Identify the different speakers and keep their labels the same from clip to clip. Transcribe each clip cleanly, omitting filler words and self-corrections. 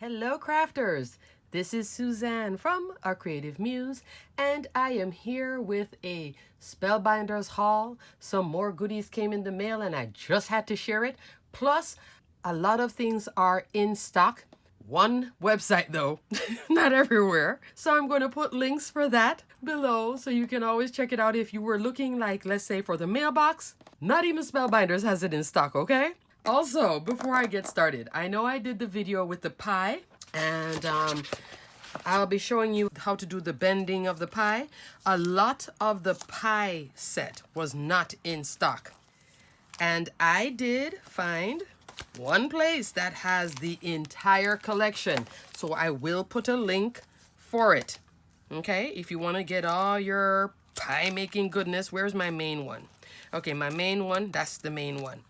Speaker 1: Hello crafters, this is Suzanne from Our Creative Muse, and I am here with a Spellbinders haul. Some more goodies came in the mail and I just had to share it. Plus, a lot of things are in stock. One website though, not everywhere. So I'm going to put links for that below so you can always check it out if you were looking, like, let's say for the mailbox. Not even Spellbinders has it in stock, okay? Also, before I get started, I know I did the video with the pie, and I'll be showing you how to do the bending of the pie. A lot of the pie set was not in stock, and I did find one place that has the entire collection, so I will put a link for it. Okay, if you want to get all your pie making goodness. Where's my main one? Okay, my main one, that's the main one.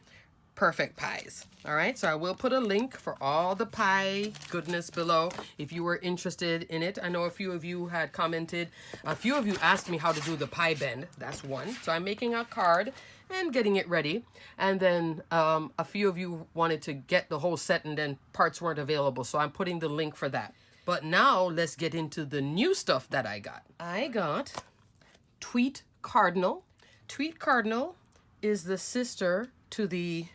Speaker 1: Perfect pies. All right, so I will put a link for all the pie goodness below if you were interested in it. I know a few of you had commented. A few of you asked me how to do the pie bend. That's one. So I'm making a card and getting it ready. And then a few of you wanted to get the whole set and then parts weren't available. So I'm putting the link for that. But now let's get into the new stuff that I got. I got Tweet Cardinal. Tweet Cardinal is the sister to the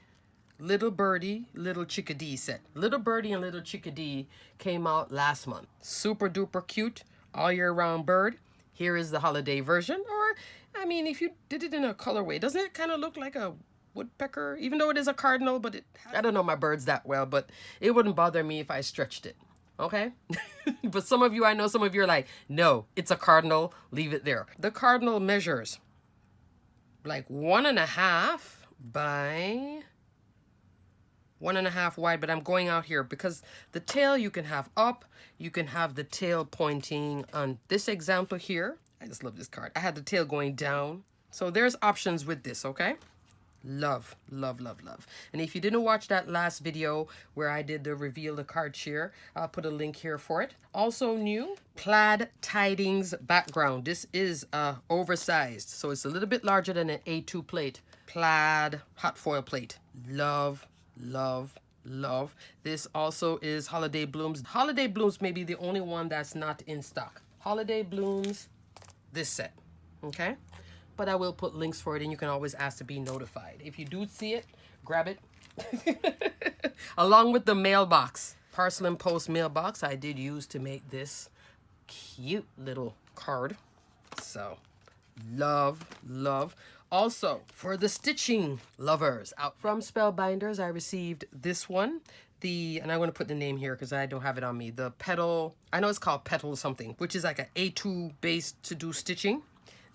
Speaker 1: Little Birdie, Little Chickadee set. Little Birdie and Little Chickadee came out last month. Super duper cute, all year round bird. Here is the holiday version. Or, I mean, if you did it in a colorway, doesn't it kind of look like a woodpecker? Even though it is a cardinal, but I don't know my birds that well, but it wouldn't bother me if I stretched it. Okay? But some of you, I know some of you are like, no, it's a cardinal, leave it there. The cardinal measures like 1.5 by 1.5 wide, but I'm going out here because the tail you can have up, you can have the tail pointing on this example here. I just love this card. I had the tail going down. So there's options with this, okay? Love, love, love, love. And if you didn't watch that last video where I did the reveal the card share, I'll put a link here for it. Also new, plaid tidings background. This is oversized, so it's a little bit larger than an A2 plate. Plaid hot foil plate. Love, love, love. This also is Holiday Blooms. Holiday Blooms may be the only one that's not in stock. Holiday Blooms, this set, okay? But I will put links for it and you can always ask to be notified. If you do see it, grab it. Along with the mailbox. Parcel and Post mailbox I did use to make this cute little card. So, love, love. Also, for the stitching lovers out from Spellbinders, I received this one. And I'm going to put the name here because I don't have it on me. The Petal, I know it's called Petal something, which is like an A2 base to do stitching.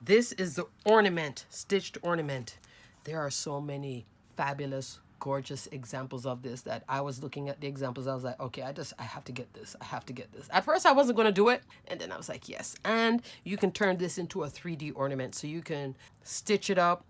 Speaker 1: This is the ornament, stitched ornament. There are so many fabulous, gorgeous examples of this that I was looking at the examples. I was like, okay, I have to get this. I have to get this. At first, I wasn't going to do it. And then I was like, yes. And you can turn this into a 3D ornament. So you can stitch it up,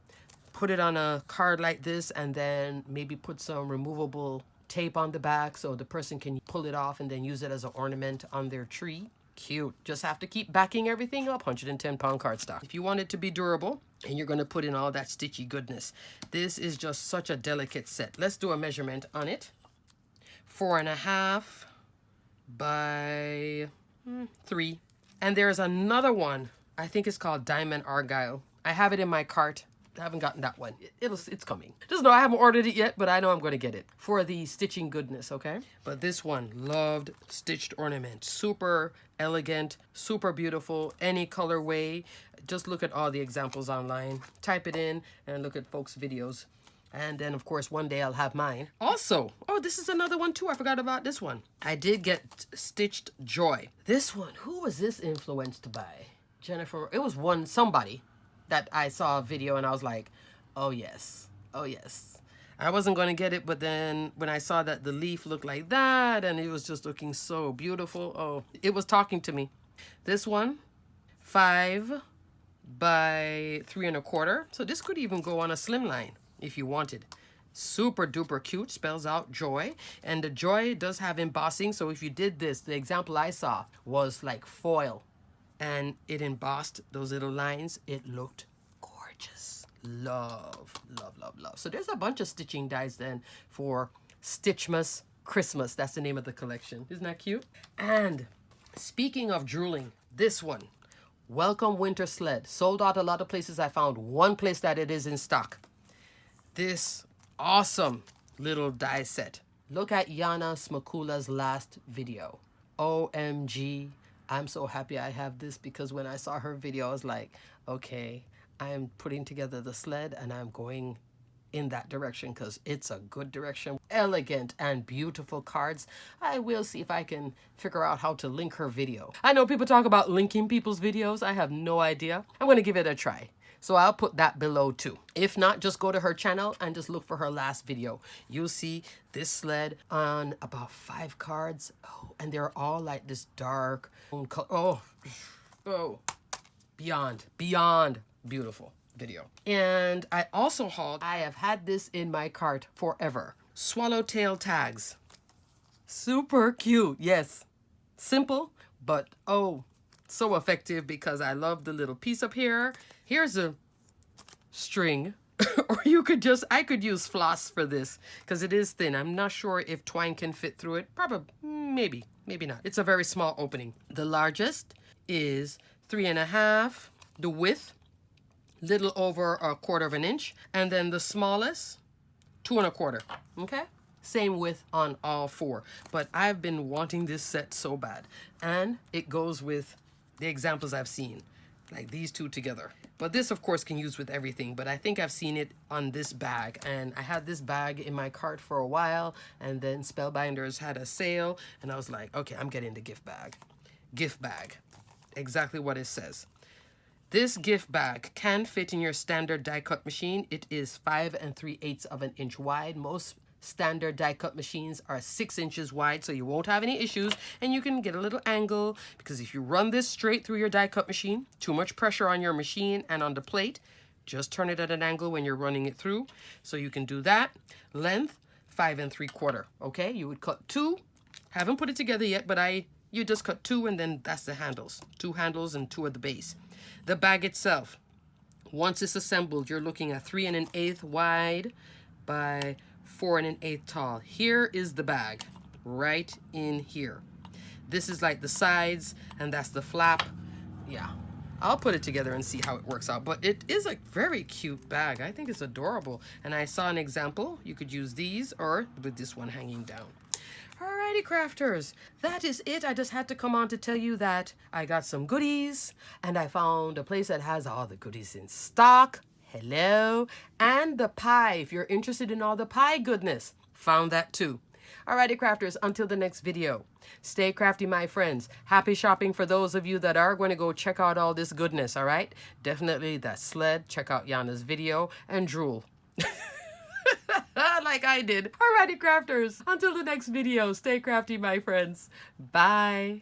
Speaker 1: put it on a card like this, and then maybe put some removable tape on the back so the person can pull it off and then use it as an ornament on their tree. Cute. Just have to keep backing everything up. 110-pound cardstock. If you want it to be durable and you're going to put in all that stitchy goodness, this is just such a delicate set. Let's do a measurement on it. 4.5 by 3. And there's another one. I think it's called Diamond Argyle. I have it in my cart. I haven't gotten that one. It's coming. Just know I haven't ordered it yet, but I know I'm going to get it for the stitching goodness, okay? But this one, loved stitched ornament. Super elegant, super beautiful, any colorway. Just look at all the examples online. Type it in and look at folks' videos. And then, of course, one day I'll have mine. Also, oh, this is another one too. I forgot about this one. I did get Stitched Joy. This one, who was this influenced by? Jennifer, it was somebody that I saw a video and I was like, oh yes, oh yes. I wasn't going to get it, but then when I saw that the leaf looked like that and it was just looking so beautiful, oh, it was talking to me. This one, 5 by 3.25. So this could even go on a slimline if you wanted. Super duper cute, spells out joy. And the joy does have embossing. So if you did this, the example I saw was like foil. And it embossed those little lines. It looked gorgeous. Love, love, love, love. So there's a bunch of stitching dies then for Stitchmas Christmas. That's the name of the collection. Isn't that cute? And speaking of drooling, this one, Welcome Winter Sled. Sold out a lot of places. I found one place that it is in stock. This awesome little die set. Look at Yana Smakula's last video. OMG. I'm so happy I have this because when I saw her video, I was like, okay, I'm putting together the sled and I'm going in that direction because it's a good direction. Elegant and beautiful cards. I will see if I can figure out how to link her video. I know people talk about linking people's videos. I have no idea. I'm going to give it a try. So I'll put that below too. If not, just go to her channel and just look for her last video. You'll see this sled on about 5 cards. Oh, and they're all like this dark color. Oh, beyond beautiful video. And I also hauled, I have had this in my cart forever. Swallowtail tags. Super cute, yes. Simple, but oh, so effective because I love the little piece up here. Here's a string, or you could just, I could use floss for this because it is thin. I'm not sure if twine can fit through it. Probably, maybe not. It's a very small opening. The largest is 3.5. The width, little over 1/4 of an inch. And then the smallest, 2.25. Okay? Same width on all 4. But I've been wanting this set so bad. And it goes with the examples I've seen, like these two together. But this, of course, can use with everything. But I think I've seen it on this bag. And I had this bag in my cart for a while. And then Spellbinders had a sale. And I was like, okay, I'm getting the gift bag. Gift bag. Exactly what it says. This gift bag can fit in your standard die cut machine. It is 5 3/8 of an inch wide. Most standard die cut machines are 6 inches wide, so you won't have any issues, and you can get a little angle because if you run this straight through your die cut machine, too much pressure on your machine and on the plate, just turn it at an angle when you're running it through. So you can do that. Length 5 3/4. Okay, you would cut 2. Haven't put it together yet, but you just cut 2 and then that's the handles. 2 handles and 2 at the base. The bag itself, once it's assembled, you're looking at 3 1/8 wide by 4 1/8 tall. Here is the bag, right in here. This is like the sides, and that's the flap. Yeah, I'll put it together and see how it works out. But it is a very cute bag. I think it's adorable. And I saw an example. You could use these or with this one hanging down. Alrighty, crafters, that is it. I just had to come on to tell you that I got some goodies and I found a place that has all the goodies in stock. Hello. And the pie, if you're interested in all the pie goodness, found that too. Alrighty, crafters, until the next video, stay crafty, my friends. Happy shopping for those of you that are going to go check out all this goodness, all right? Definitely that sled. Check out Yana's video and drool. Like I did. Alrighty, crafters. Until the next video, stay crafty, my friends. Bye.